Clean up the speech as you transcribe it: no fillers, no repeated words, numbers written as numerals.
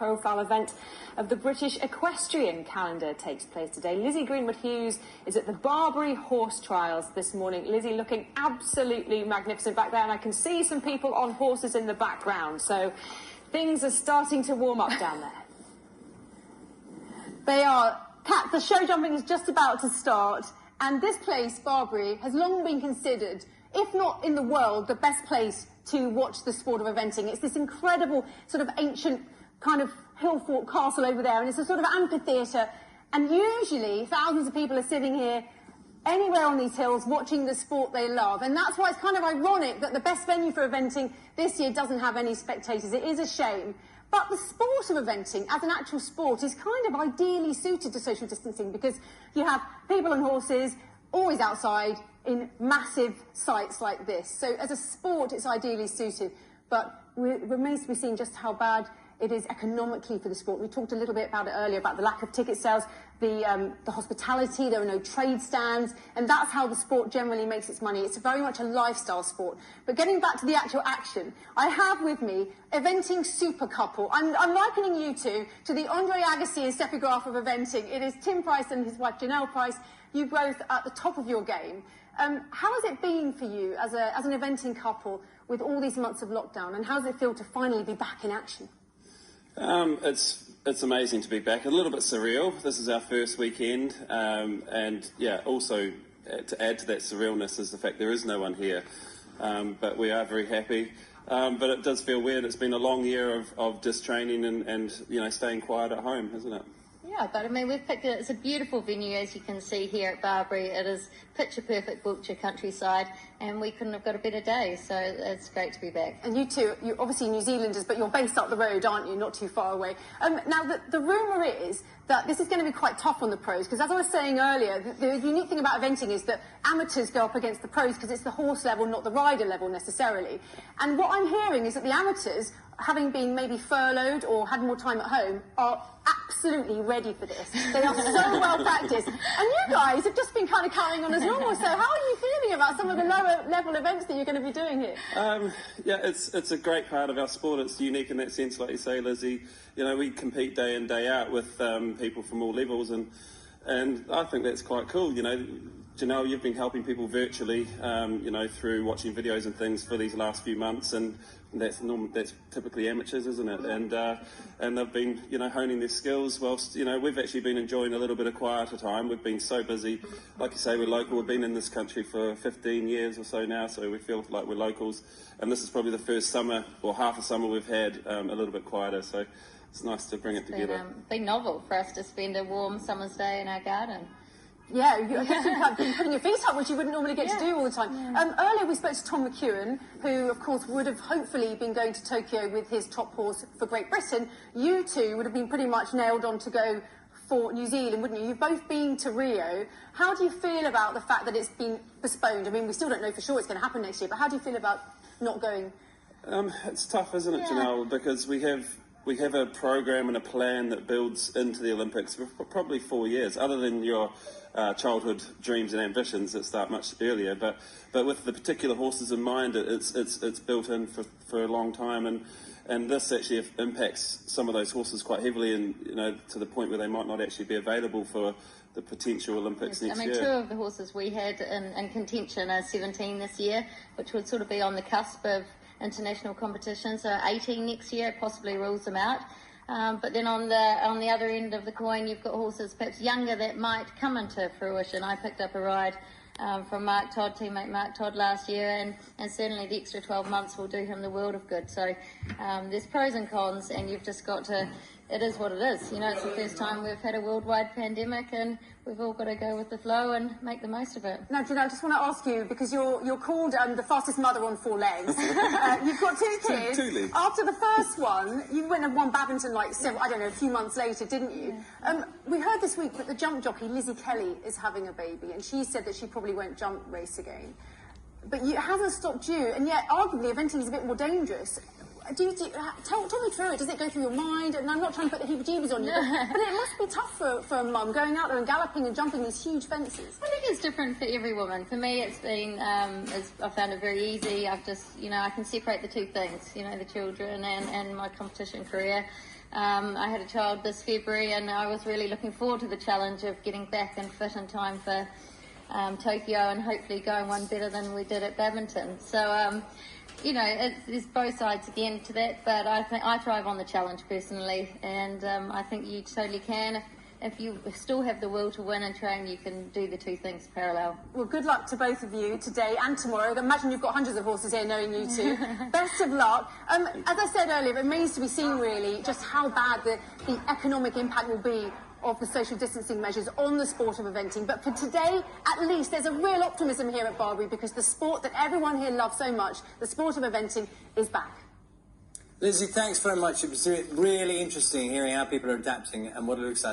high-profile event of the British equestrian calendar takes place today. Lizzie Greenwood-Hughes is at the Barbury Horse Trials this morning. Lizzie looking absolutely magnificent back there, and I can see some people on horses in the background, so things are starting to warm up down there. They are. Kat, the show jumping is just about to start, and this place, Barbury, has long been considered, if not in the world, the best place to watch the sport of eventing. It's this incredible sort of ancient kind of hill fort castle over there, and it's a sort of amphitheatre, and usually thousands of people are sitting here anywhere on these hills watching the sport they love, and that's why it's kind of ironic that the best venue for eventing this year doesn't have any spectators. It is a shame. But the sport of eventing, as an actual sport, is kind of ideally suited to social distancing because you have people on horses always outside in massive sites like this. So as a sport, it's ideally suited. But it remains to be seen just how bad it is economically for the sport. We talked a little bit about it earlier, about the lack of ticket sales, the hospitality, there are no trade stands, and that's how the sport generally makes its money. It's very much a lifestyle sport. But getting back to the actual action, I have with me eventing super couple. I'm likening you two to the Andre Agassi and Steffi Graf of eventing. It is Tim Price and his wife Janelle Price. You both at the top of your game. How has it been for you as an eventing couple with all these months of lockdown, and how does it feel to finally be back in action? It's amazing to be back. A little bit surreal. This is our first weekend, and yeah, also to add to that surrealness is the fact there is no one here. But we are very happy. But it does feel weird. It's been a long year of just training and you know, staying quiet at home, isn't it? Yeah, but I mean, we've picked it. It's a beautiful venue, as you can see here at Barbury. It is picture perfect Wiltshire countryside, and we couldn't have got a better day. So it's great to be back. And you two, you're obviously New Zealanders, but you're based up the road, aren't you? Not too far away. Now, the rumour is that this is going to be quite tough on the pros, because as I was saying earlier, the unique thing about eventing is that amateurs go up against the pros because it's the horse level, not the rider level necessarily. And what I'm hearing is that the amateurs, having been maybe furloughed or had more time at home, are absolutely ready for this. They are so well practiced. And you guys have just been kind of carrying on as normal, so how are you feeling about some of the lower level events that you're going to be doing here? Yeah, it's a great part of our sport. It's unique in that sense, like you say, Lizzie. You know, we compete day in, day out with people from all levels, and I think that's quite cool. You know, Janelle, you've been helping people virtually, you know, through watching videos and things for these last few months, and that's typically amateurs, isn't it? And they've been, you know, honing their skills whilst, you know, we've actually been enjoying a little bit of quieter time. We've been so busy. Like you say, we're local. We've been in this country for 15 years or so now, so we feel like we're locals. And this is probably the first summer, or half a summer, we've had a little bit quieter, so it's nice to bring it together. It's been novel for us to spend a warm summer's day in our garden. Yeah, I guess you've been putting your feet up, which you wouldn't normally get to do all the time. Yeah. Earlier we spoke to Tom McEwen, who, of course, would have hopefully been going to Tokyo with his top horse for Great Britain. You two would have been pretty much nailed on to go for New Zealand, wouldn't you? You've both been to Rio. How do you feel about the fact that it's been postponed? I mean, we still don't know for sure it's going to happen next year, but how do you feel about not going? It's tough, isn't it, Janelle? Because we have a program and a plan that builds into the Olympics for probably 4 years, other than your childhood dreams and ambitions that start much earlier. But with the particular horses in mind, it's built in for a long time, and this actually impacts some of those horses quite heavily, and you know, to the point where they might not actually be available for the potential Olympics next year. I mean, 2 of the horses we had in contention are 17 this year, which would sort of be on the cusp of international competition, so 18 next year, it possibly rules them out. But then on the other end of the coin, you've got horses perhaps younger that might come into fruition. I picked up a ride from Mark Todd, teammate Mark Todd, last year, and certainly the extra 12 months will do him the world of good. So there's pros and cons, and you've just got to, it is what it is. You know, it's the first time we've had a worldwide pandemic, and we've all got to go with the flow and make the most of it. Now, Gina, I just want to ask you, because you're called the fastest mother on 4 legs. You've got 2 kids. Two legs. After the first one, you went and won badminton like a few months later, didn't you? Yeah. We heard this week that the jump jockey Lizzie Kelly is having a baby, and she said that she probably won't jump race again. But it hasn't stopped you, and yet arguably eventing is a bit more dangerous. Talk me through it. Does it go through your mind? And I'm not trying to put the heebie-jeebies on you, but it must be tough for a mum going out there and galloping and jumping these huge fences. I think it's different for every woman. For me, it's been, I found it very easy. I've just, you know, I can separate the 2 things, you know, the children and my competition career. I had a child this February, and I was really looking forward to the challenge of getting back and fit in time for Tokyo, and hopefully going one better than we did at Badminton. So, you know, there's both sides again to that, but I think I thrive on the challenge personally, and I think you totally can. If you still have the will to win and train, you can do the two things parallel. Well, good luck to both of you today and tomorrow. I imagine you've got hundreds of horses here, knowing you two. Best of luck. As I said earlier, it remains to be seen, really, just how bad the economic impact will be of the social distancing measures on the sport of eventing. But for today, at least, there's a real optimism here at Barbury, because the sport that everyone here loves so much, the sport of eventing, is back. Lizzie, thanks very much. It was really interesting hearing how people are adapting and what it looks like.